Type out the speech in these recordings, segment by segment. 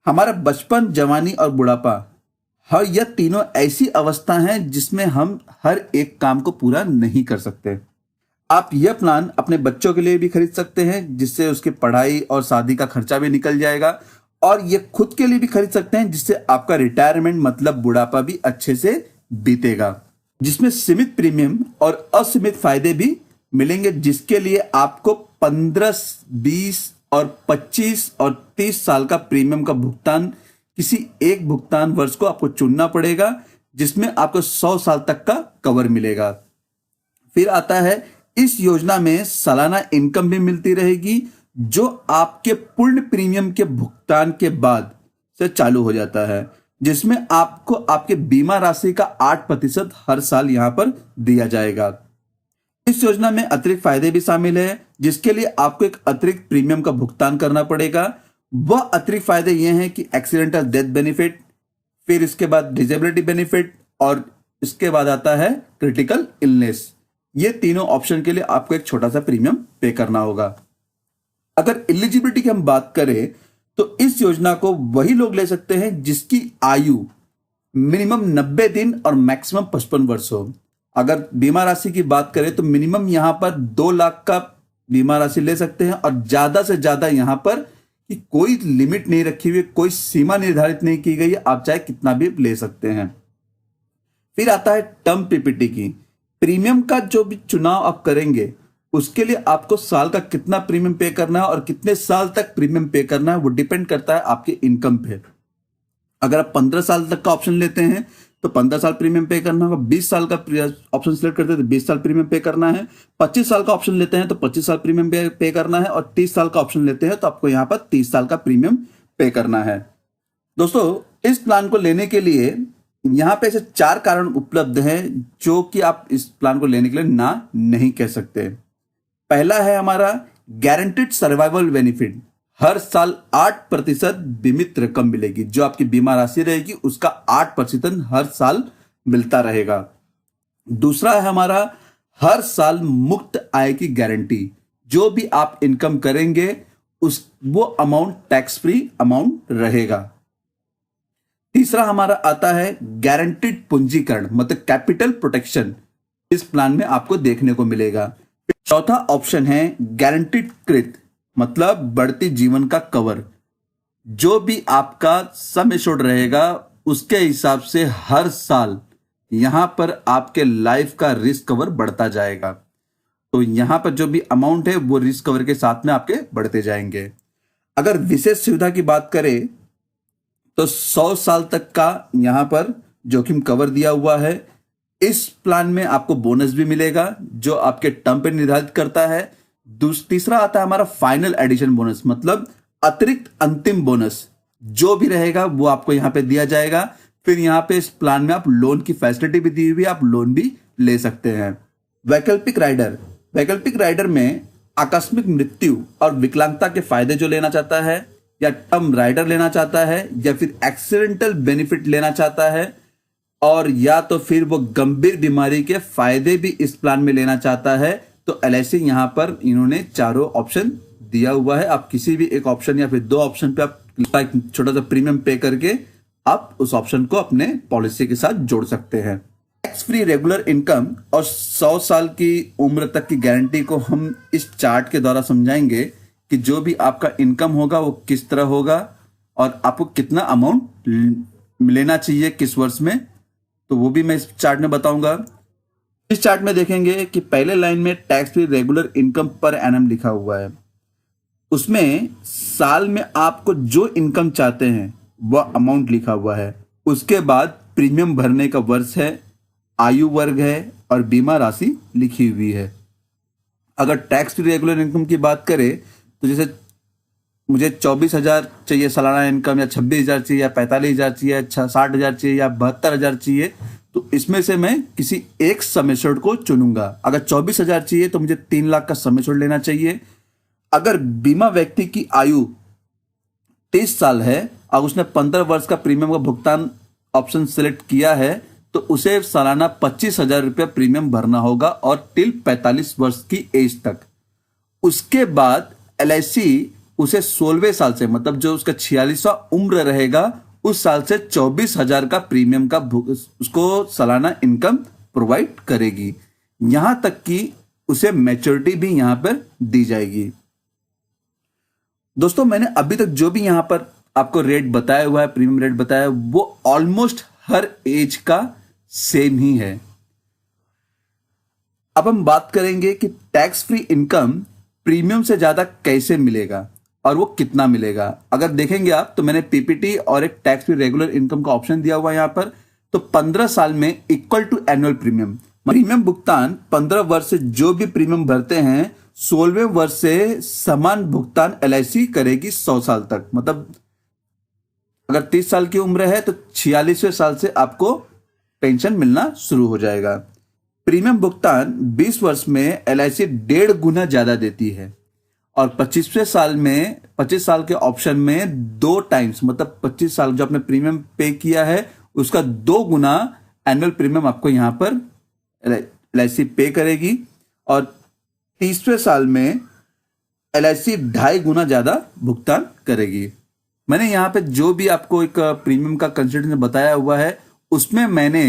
हमारा बचपन, जवानी और बुढ़ापा, हर यह तीनों ऐसी अवस्था हैं जिसमें हम हर एक काम को पूरा नहीं कर सकते। आप यह प्लान अपने बच्चों के लिए भी खरीद सकते हैं, जिससे उसकी पढ़ाई और शादी का खर्चा भी निकल जाएगा, और ये खुद के लिए भी खरीद सकते हैं, जिससे आपका रिटायरमेंट मतलब बुढ़ापा भी अच्छे से बीतेगा, जिसमें सीमित प्रीमियम और असीमित फायदे भी मिलेंगे, जिसके लिए आपको 15, 20 और 25 और 30 साल का प्रीमियम का भुगतान किसी एक भुगतान वर्ष को आपको चुनना पड़ेगा, जिसमें आपको 100 साल तक का कवर मिलेगा। फिर आता है, इस योजना में सालाना इनकम भी मिलती रहेगी, जो आपके पूर्ण प्रीमियम के भुगतान के बाद से चालू हो जाता है, जिसमें आपको आपके बीमा राशि का 8% हर साल यहां पर दिया जाएगा। इस योजना में अतिरिक्त फायदे भी शामिल है, जिसके लिए आपको एक अतिरिक्त प्रीमियम का भुगतान करना पड़ेगा। वह अतिरिक्त फायदे ये हैं कि एक्सीडेंटल डेथ बेनिफिट, फिर इसके बाद डिसेबिलिटी बेनिफिट, और इसके बाद आता है क्रिटिकल इलनेस। ये तीनों ऑप्शन के लिए आपको एक छोटा सा प्रीमियम पे करना होगा। अगर एलिजिबिलिटी की हम बात करें तो इस योजना को वही लोग ले सकते हैं जिसकी आयु मिनिमम 90 दिन और मैक्सिमम 55 वर्ष हो। अगर बीमा राशि की बात करें तो मिनिमम यहां पर 2 लाख का बीमा राशि ले सकते हैं, और ज्यादा से ज्यादा यहां पर कि कोई लिमिट नहीं रखी हुई, कोई सीमा निर्धारित नहीं की गई है, आप चाहे कितना भी ले सकते हैं। फिर आता है टर्म पीपीटी की। प्रीमियम का जो भी चुनाव आप करेंगे उसके लिए आपको साल का कितना प्रीमियम पे करना है और कितने साल तक प्रीमियम पे करना है वो डिपेंड करता है आपके इनकम पे। अगर आप 15 साल तक का ऑप्शन लेते हैं तो 15 साल प्रीमियम पे करना होगा, 20 साल का ऑप्शन सिलेक्ट करते हैं तो 20 साल प्रीमियम पे करना है, 25 साल का ऑप्शन लेते हैं तो 25 साल प्रीमियम पे करना है, और 30 साल का ऑप्शन लेते हैं तो आपको यहां पर 30 साल का प्रीमियम पे करना है। दोस्तों, इस प्लान को लेने के लिए यहां पे ऐसे 4 कारण उपलब्ध हैं जो कि आप इस प्लान को लेने के लिए ना नहीं कह सकते। पहला है हमारा गारंटीड सर्वाइवल बेनिफिट। हर साल 8% बीमित रकम मिलेगी, जो आपकी बीमा राशि रहेगी उसका 8% हर साल मिलता रहेगा। दूसरा है हमारा हर साल मुक्त आय की गारंटी। जो भी आप इनकम करेंगे वो अमाउंट टैक्स फ्री अमाउंट रहेगा। तीसरा हमारा आता है गारंटीड पूंजीकरण, मतलब कैपिटल प्रोटेक्शन, इस प्लान में आपको देखने को मिलेगा। चौथा ऑप्शन है गारंटीड कृत, मतलब बढ़ती जीवन का कवर। जो भी आपका सम एश्योर्ड रहेगा उसके हिसाब से हर साल यहां पर आपके लाइफ का रिस्क कवर बढ़ता जाएगा। तो यहां पर जो भी अमाउंट है वो रिस्क कवर के साथ में आपके बढ़ते जाएंगे। अगर विशेष सुविधा की बात करें तो 100 साल तक का यहां पर जोखिम कवर दिया हुआ है। इस प्लान में आपको बोनस भी मिलेगा जो आपके टर्म पे निर्धारित करता है। तीसरा आता है हमारा फाइनल एडिशन बोनस, मतलब अतिरिक्त अंतिम बोनस जो भी रहेगा वो आपको यहां पे दिया जाएगा। फिर यहां पे इस प्लान में आप लोन की फैसिलिटी भी दी हुई है, आप लोन भी ले सकते हैं। वैकल्पिक राइडर में आकस्मिक मृत्यु और विकलांगता के फायदे जो लेना चाहता है, या टर्म राइडर लेना चाहता है, या फिर एक्सीडेंटल बेनिफिट लेना चाहता है, और या तो फिर वो गंभीर बीमारी के फायदे भी इस प्लान में लेना चाहता है, तो एलआईसी यहां पर इन्होंने चारों ऑप्शन दिया हुआ है। आप किसी भी एक ऑप्शन या फिर 2 ऑप्शन पे आप छोटा सा प्रीमियम पे करके आप उस ऑप्शन को अपने पॉलिसी के साथ जोड़ सकते हैं। टैक्स फ्री रेगुलर इनकम और 100 साल की उम्र तक की गारंटी को हम इस चार्ट के द्वारा समझाएंगे कि जो भी आपका इनकम होगा वो किस तरह होगा और आपको कितना अमाउंट लेना चाहिए किस वर्ष में, तो वो भी मैं इस चार्ट में बताऊंगा। इस चार्ट में देखेंगे कि पहले लाइन में tax free regular income per annum लिखा हुआ है। उसमें साल में आपको जो इनकम चाहते हैं वह अमाउंट लिखा हुआ है। उसके बाद प्रीमियम भरने का वर्ष है, आयु वर्ग है और बीमा राशि लिखी हुई है। अगर टैक्स फ्री रेगुलर इनकम की बात करें तो जैसे मुझे 24,000 चाहिए सालाना इनकम, या 26,000 चाहिए, या 45,000 चाहिए, या 60,000 चाहिए, या 72,000 चाहिए, तो इसमें से मैं किसी एक सम एश्योर्ड को चुनूंगा। अगर 24,000 चाहिए तो मुझे 3 लाख का सम एश्योर्ड लेना चाहिए। अगर बीमा व्यक्ति की आयु 30 साल है और उसने 15 वर्ष का प्रीमियम का भुगतान ऑप्शन सिलेक्ट किया है तो उसे सालाना 25,000 रुपया प्रीमियम भरना होगा, और टिल 45 वर्ष की एज तक। उसके बाद एलआईसी उसे 16वें साल से, मतलब जो उसका 46वां उम्र रहेगा, उस साल से 24,000 का प्रीमियम का उसको सालाना इनकम प्रोवाइड करेगी। यहां तक कि उसे मैच्योरिटी भी यहां पर दी जाएगी। दोस्तों, मैंने अभी तक जो भी यहां पर आपको रेट बताया हुआ है, प्रीमियम रेट बताया है, वो ऑलमोस्ट हर एज का सेम ही है। अब हम बात करेंगे कि टैक्स फ्री इनकम प्रीमियम से ज्यादा कैसे मिलेगा और वो कितना मिलेगा। अगर देखेंगे आप तो मैंने पीपीटी और एक टैक्स फ्री रेगुलर इनकम का ऑप्शन दिया हुआ है यहां पर। तो 15 साल में इक्वल टू एनुअल प्रीमियम भुगतान 15 वर्ष से जो भी प्रीमियम भरते हैं 16वें वर्ष से समान भुगतान एलआईसी करेगी 100 साल तक। मतलब अगर 30 साल की उम्र है तो 46वें साल से आपको पेंशन मिलना शुरू हो जाएगा। प्रीमियम भुगतान 20 वर्ष में एलआईसी 1.5 गुना ज्यादा देती है और 25वें साल में 25 साल के ऑप्शन में 2 टाइम्स, मतलब 25 साल जो आपने प्रीमियम पे किया है उसका 2 गुना एनुअल प्रीमियम आपको यहां पर एलआईसी पे करेगी। और 30वें साल में एलआईसी 2.5 गुना ज्यादा भुगतान करेगी। मैंने यहां पे जो भी आपको एक प्रीमियम का कंसिडरेशन बताया हुआ है उसमें मैंने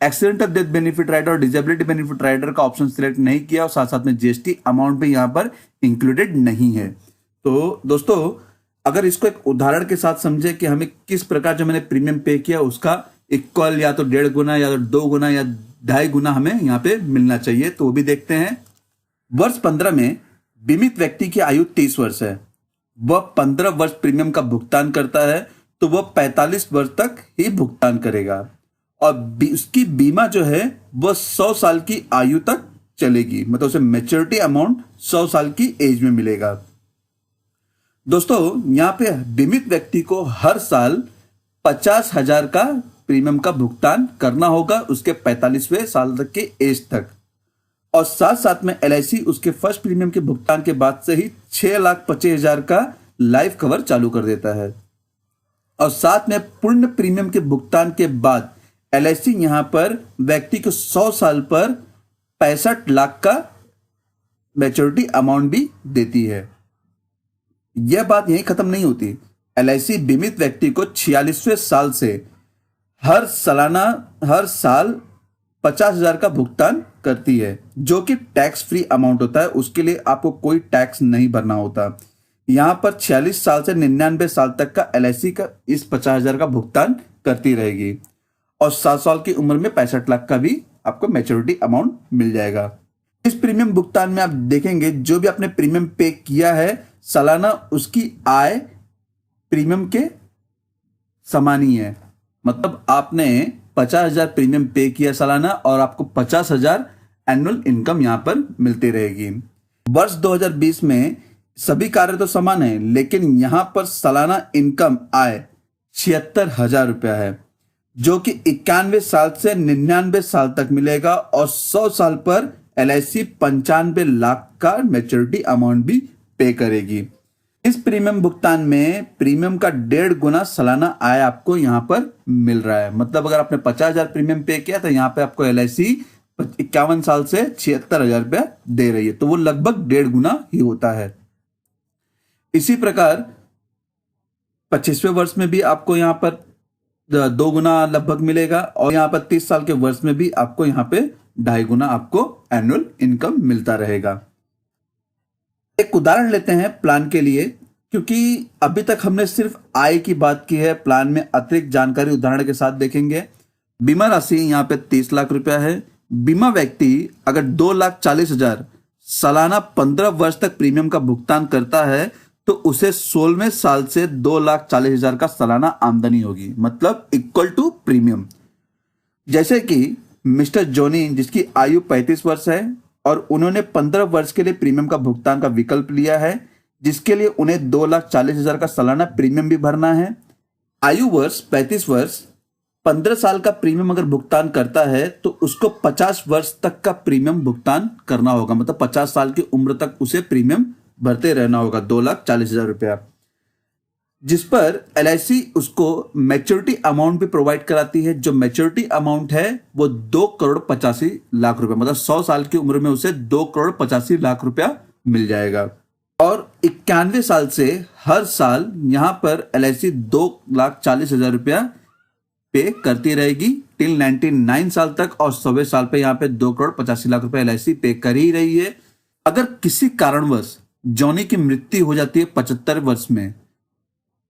एक्सीडेंटल डेथ बेनिफिट राइडर और डिजेबिलिटी बेनिफिट राइडर का ऑप्शन सिलेक्ट नहीं किया और साथ साथ में जीएसटी अमाउंट भी यहां पर इंक्लूडेड नहीं है। तो दोस्तों, अगर इसको एक उदाहरण के साथ समझे कि हमें किस प्रकार जो मैंने प्रीमियम पे किया उसका इक्वल या तो 1.5 गुना या तो 2 गुना या 2.5 गुना हमें यहां पे मिलना चाहिए, तो वो भी देखते हैं। वर्ष 15 में बीमित व्यक्ति की आयु 30 वर्ष है, वह 15 वर्ष प्रीमियम का भुगतान करता है तो वह 45 वर्ष तक ही भुगतान करेगा और उसकी बीमा जो है वह 100 साल की आयु तक चलेगी, मतलब उसे मैच्योरिटी अमाउंट 100 साल की एज में मिलेगा। दोस्तों, यहां पे बीमित व्यक्ति को हर साल 50,000 का प्रीमियम का भुगतान करना होगा उसके 45वें साल तक के एज तक, और साथ साथ में एलआईसी उसके फर्स्ट प्रीमियम के भुगतान के बाद से ही 6,25,000 का लाइफ कवर चालू कर देता है। और साथ में पूर्ण प्रीमियम के भुगतान के बाद एलआईसी यहां पर व्यक्ति को 100 साल पर 65 लाख का मैच्योरिटी अमाउंट भी देती है। यह बात यहीं खत्म नहीं होती। एलआईसी बीमित व्यक्ति को 46वें साल से हर साल 50,000 का भुगतान करती है, जो कि टैक्स फ्री अमाउंट होता है। उसके लिए आपको कोई टैक्स नहीं भरना होता। यहां पर 46 साल से 99 साल तक का एलआईसी का इस 50,000 का भुगतान करती रहेगी और 7 साल की उम्र में 65 लाख का भी आपको मैच्योरिटी अमाउंट मिल जाएगा। इस प्रीमियम भुगतान में आप देखेंगे जो भी आपने प्रीमियम पे किया है सालाना उसकी आय प्रीमियम के समान ही है। मतलब आपने 50,000 प्रीमियम पे किया सालाना और आपको 50,000 एनुअल इनकम यहां पर मिलती रहेगी। वर्ष 2020 में सभी कार्य तो समान है, लेकिन यहां पर सालाना इनकम आय 76,000 रुपया है, जो कि 91 साल से 99 साल तक मिलेगा और 100 साल पर एलआईसी 95 लाख का मैच्योरिटी अमाउंट भी पे करेगी। इस प्रीमियम भुगतान में प्रीमियम का 1.5 गुना सालाना आय आपको यहां पर मिल रहा है। मतलब अगर आपने 50,000 प्रीमियम पे किया तो यहां पे आपको एलआईसी 51 साल से 76,000 रुपया दे रही है, तो वो लगभग 1.5 गुना ही होता है। इसी प्रकार 25वें वर्ष में भी आपको यहां पर 2 गुना लगभग मिलेगा और यहां पर 30 साल के वर्ष में भी आपको यहां पे 2.5 गुना आपको एनुअल इनकम मिलता रहेगा। एक उदाहरण लेते हैं प्लान के लिए, क्योंकि अभी तक हमने सिर्फ आय की बात की है। प्लान में अतिरिक्त जानकारी उदाहरण के साथ देखेंगे। बीमा राशि यहां पे 30 लाख रुपया है। बीमा व्यक्ति अगर 2,40,000 सालाना 15 वर्ष तक प्रीमियम का भुगतान करता है तो उसे 16वें साल से 2,40,000 का सालाना आमदनी होगी, मतलब इक्वल टू प्रीमियम। जैसे कि मिस्टर जोनी जिसकी आयु 35 वर्ष है और उन्होंने 15 वर्ष के लिए प्रीमियम का भुगतान का विकल्प लिया है, जिसके लिए उन्हें 2,40,000 का सालाना प्रीमियम भी भरना है। आयु वर्ष 35 वर्ष, 15 साल का प्रीमियम अगर भुगतान करता है तो उसको 50 वर्ष तक का प्रीमियम भुगतान करना होगा, मतलब 50 साल की उम्र तक उसे प्रीमियम भरते रहना होगा 2,40,000 रुपया, जिस पर एलआईसी उसको मैच्योरिटी अमाउंट भी प्रोवाइड कराती है। जो मैच्योरिटी अमाउंट है वो 2,85,00,000 रुपया, मतलब 100 साल की उम्र में उसे 2,85,00,000 रुपया मिल जाएगा। और 91 साल से हर साल यहाँ पर LIC 2,40,000 रुपया पे करती रहेगी टिल 99 साल तक, और 100वें साल पे यहाँ पे 2,85,00,000 रुपए LIC पे कर ही रही है। अगर किसी कारणवश जॉनी की मृत्यु हो जाती है 75 वर्ष में,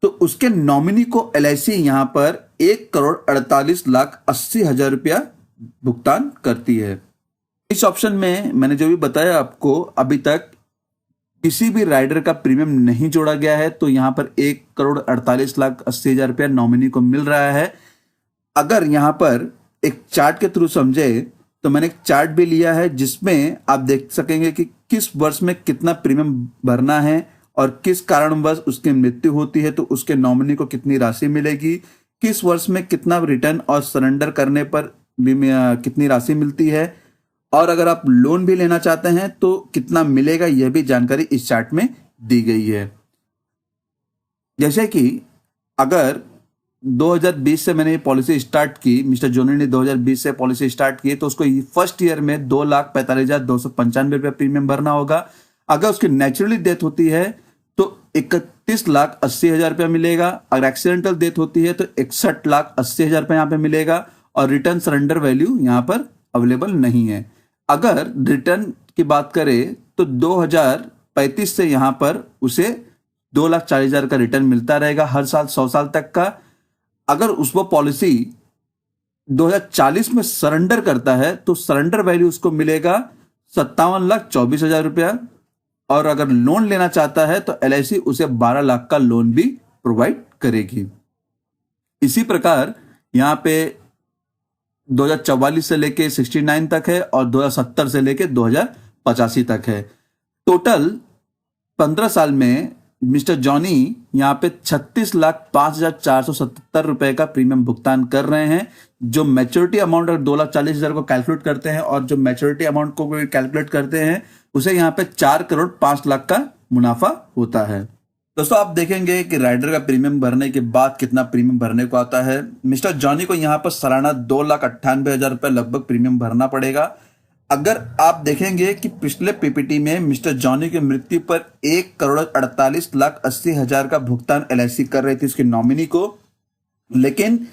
तो उसके नॉमिनी को LIC यहाँ पर 1,48,80,000 रुपया भुगतान करती है। इस ऑप्शन में मैंने जो भी बताया आपको, अभी तक किसी भी राइडर का प्रीमियम नहीं जोड़ा गया है, तो यहाँ पर 1,48,80,000 रुपया नॉमिनी को मिल रहा है। अगर यहाँ पर एक चार्ट के थ्रू समझे तो मैंने एक चार्ट भी लिया है जिसमें आप देख सकेंगे कि किस वर्ष में कितना प्रीमियम भरना है और किस कारणवश उसकी मृत्यु होती है तो उसके नॉमिनी को कितनी राशि मिलेगी, किस वर्ष में कितना रिटर्न और सरेंडर करने पर कितनी राशि मिलती है, और अगर आप लोन भी लेना चाहते हैं तो कितना मिलेगा, यह भी जानकारी इस चार्ट में दी गई है। जैसे कि अगर 2020 से मैंने ये पॉलिसी स्टार्ट की, मिस्टर जॉनी ने 2020 से पॉलिसी स्टार्ट की, तो उसको फर्स्ट ईयर में 2,45,295 रुपया प्रीमियम भरना होगा। अगर उसकी नेचुरली डेथ होती है तो 31,80,000 रुपया मिलेगा। अगर एक्सीडेंटल डेथ होती है तो 61,80,000 रुपया यहाँ पे मिलेगा, और रिटर्न सरेंडर वैल्यू यहाँ पर अवेलेबल नहीं है। अगर रिटर्न की बात करें तो 2035 से यहाँ पर उसे 2,40,000 का रिटर्न मिलता रहेगा हर साल 100 साल तक का। अगर वो पॉलिसी 2040 में सरेंडर करता है तो सरेंडर वैल्यू उसको मिलेगा 57,24,000 रुपया, और अगर लोन लेना चाहता है तो LIC उसे 12 लाख का लोन भी प्रोवाइड करेगी। इसी प्रकार यहाँ पे 2044 से लेके 69 तक है और 2070 से लेके 2085 तक है। टोटल 15 साल में मिस्टर जॉनी यहाँ पे 36,05,477 रुपए का प्रीमियम भुगतान कर रहे हैं। जो मैच्योरिटी अमाउंट अगर 2,40,000 को कैलकुलेट करते हैं और जो मैच्योरिटी अमाउंट को कैलकुलेट करते हैं उसे यहाँ पे 4,05,00,000 का मुनाफा होता है। दोस्तों आप देखेंगे कि राइडर का प्रीमियम भरने के बाद कितना प्रीमियम भरने को आता है। मिस्टर जॉनी को यहाँ पर सालाना 2,98,000 रुपए लगभग प्रीमियम भरना पड़ेगा। अगर आप देखेंगे कि पिछले PPT में मिस्टर जॉनी की मृत्यु पर 1,48,80,000 का भुगतान LIC कर रही थी उसके नॉमिनी को, लेकिन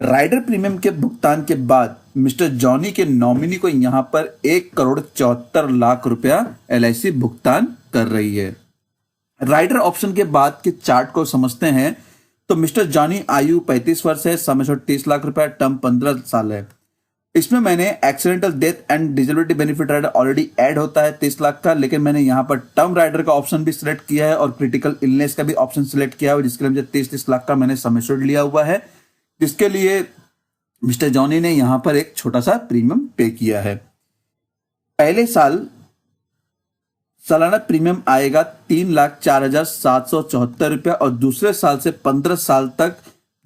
राइडर प्रीमियम के भुगतान के बाद मिस्टर जॉनी के नॉमिनी को यहां पर 1,74,00,000 रुपया LIC भुगतान कर रही है। राइडर ऑप्शन के बाद के चार्ट को समझते हैं तो मिस्टर जॉनी आयु 35 वर्ष है, सम एश्योर्ड 30 लाख रुपया, टर्म 15 साल है। इसमें मैंने accidental death and disability benefit rider already add होता है 30 लाख का, लेकिन मैंने यहाँ पर टर्म राइडर का ऑप्शन भी सिलेक्ट किया है और क्रिटिकल इलनेस का भी ऑप्शन सिलेक्ट किया है, जिसके लिए मुझे 30 लाख का मैंने सम एश्योर्ड लिया हुआ है, जिसके लिए मिस्टर जॉनी ने यहाँ पर एक छोटा सा प्रीमियम पे किया है। पहले साल सालाना प्रीमियम आएगा 3,04,774 रुपया और दूसरे साल से 15 साल तक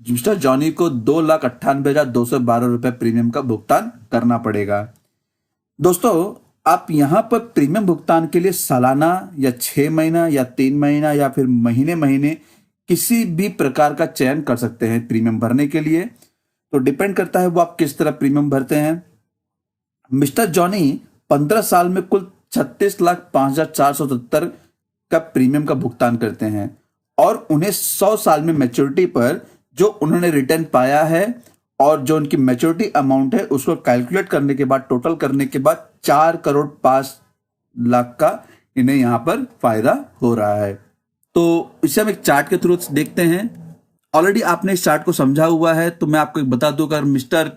मिस्टर जॉनी को 2,98,212 रुपए प्रीमियम का भुगतान करना पड़ेगा। दोस्तों आप यहां पर प्रीमियम भुगतान के लिए सालाना या 6 महीना या 3 महीना या फिर महीने महीने किसी भी प्रकार का चयन कर सकते हैं प्रीमियम भरने के लिए, तो डिपेंड करता है वो आप किस तरह प्रीमियम भरते हैं। मिस्टर जॉनी 15 साल में कुल 36,05,470 का प्रीमियम का भुगतान करते हैं और उन्हें 100 साल में मैच्योरिटी पर जो उन्होंने रिटर्न पाया है और जो उनकी मैच्योरिटी अमाउंट है उसको कैलकुलेट करने के बाद टोटल करने के बाद 4,05,00,000 का इन्हें यहां पर फायदा हो रहा है। तो इसे हम एक चार्ट के थ्रू देखते हैं। ऑलरेडी आपने इस चार्ट को समझा हुआ है, तो मैं आपको एक बता दूं, अगर मिस्टर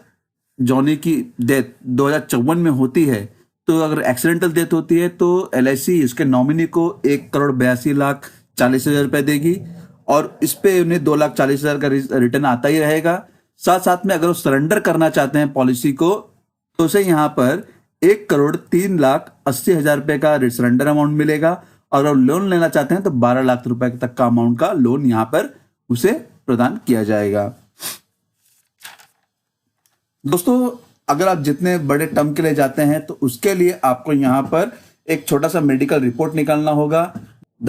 जॉनी की डेथ 2054 में होती है तो अगर एक्सीडेंटल डेथ होती है तो LIC उसके नॉमिनी को 1,82,40,000 रुपए देगी और इस पे उन्हें 2,40,000 का रिटर्न आता ही रहेगा। साथ साथ में अगर वो सरेंडर करना चाहते हैं पॉलिसी को तो उसे यहाँ पर 1,03,80,000 रुपए का सरेंडर अमाउंट मिलेगा और अगर लोन लेना चाहते हैं तो 12 लाख रुपए तक का अमाउंट का लोन यहाँ पर उसे प्रदान किया जाएगा। दोस्तों अगर आप जितने बड़े टर्म के लिए जाते हैं तो उसके लिए आपको यहाँ पर एक छोटा सा मेडिकल रिपोर्ट निकालना होगा।